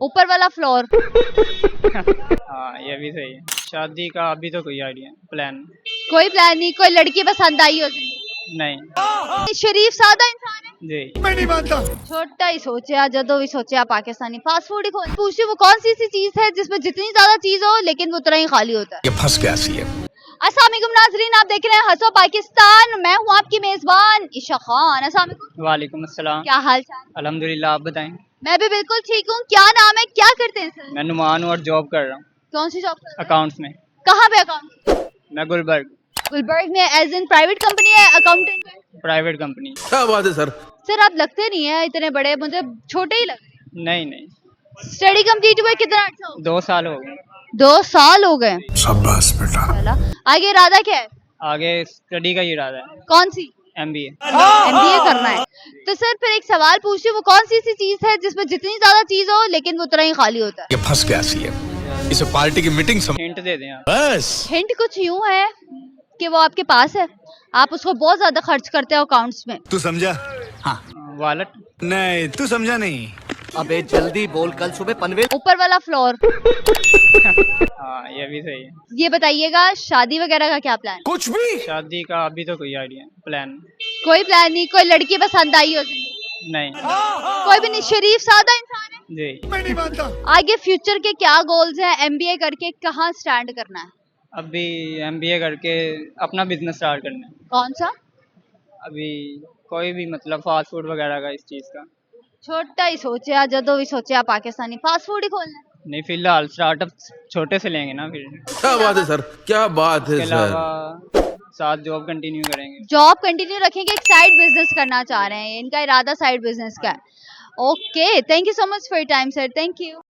ऊपर वाला फ्लोर। हाँ ये भी सही है। शादी का अभी तो कोई आइडिया प्लान कोई प्लान नहीं, कोई लड़की पसंद आई हो जिंदगी नहीं। शरीफ सादा इंसान है। जी मैं नहीं मानता। छोटा ही सोचा, जदों भी सोचा पाकिस्तानी फास्ट फूड ही खोल। पूछी वो कौन सी ऐसी चीज है जिसमें जितनी ज्यादा चीज हो लेकिन वो उतना ही खाली होता है। ये फंस गया सी है। अस्सलाम वालेकुम नाजरीन, आप देख रहे हैं हंसो पाकिस्तान। मैं हूँ आपकी मेजबान ईशा खान। अस्सलाम वालेकुम। वालेकुम अस्सलाम। क्या हाल चाल? अल्हम्दुलिल्लाह, आप बताएं। मैं भी बिल्कुल ठीक हूँ। क्या नाम है, क्या करते हैं सर? मैं नुमान हूँ और जॉब कर रहा हूँ कौन सी जॉब कर रहे अकाउंट्स में। हैं? कहाँ पे अकाउंट? मैं गुलबर्ग गुलबर्ग में एज इन प्राइवेट कंपनी है अकाउंटेंट है? Private company. क्या बात है सर। सर आप लगते नहीं है इतने बड़े, मुझे छोटे ही लग रहे नहीं नहीं, हैं। स्टडी कंप्लीट हुए कितना अर्सा हो गया? 2 साल हो गए। 2 साल हो गए। शाबाश बेटा। चला, आगे इरादा क्या है? आगे स्टडी का ही इरादा है, कौन सी? MBA। एमबीए करना है। तो सर फिर एक सवाल पूछिए, वो कौन सी ऐसी चीज है जिसमें जितनी ज्यादा चीज हो लेकिन वो उतना ही खाली होता है? ये फंस गया सी है। इसे पार्टी की मीटिंग समझ। हिंट दे दें आप। बस। हिंट कुछ यूं है कि वो आपके पास है, आप उसको बहुत ज्यादा खर्च करते हो अकाउंट्स में। तू समझा? हाँ। वॉलेट। नहीं तू समझा नहीं। अबे जल्दी बोल, कल सुबह पनवेल। ऊपर वाला फ्लोर। हाँ ये भी सही है। ये बताइएगा शादी वगैरह का क्या प्लान? कुछ भी। शादी का अभी तो कोई आइडिया प्लान कोई प्लान नहीं, कोई लड़की पसंद आई हो जिंदगी नहीं। कोई भी नहीं, शरीफ सादा इंसान है। जी मैं नहीं मानता। आगे फ्यूचर के क्या गोल्स हैं? एमबीए करके कहाँ स्टैंड करना है? अभी MBA करके अपना बिजनेस स्टार्ट करना है। कौन सा? अभी कोई भी मतलब फास्ट फूड वगैरह का, इस चीज़ का छोटा ही सोचा, जदों भी सोचा पाकिस्तानी फास्ट फूड ही खोलना है। नहीं। फिलहाल स्टार्टअप छोटे से लेंगे ना, फिर क्या बात है सर, क्या बात इसके है सर। अलावा साथ जॉब कंटिन्यू करेंगे। जॉब कंटिन्यू रखेंगे, एक साइड बिजनेस करना चाह रहे हैं, इनका इरादा साइड बिजनेस का है। Okay, thank you so much for your time sir, thank you.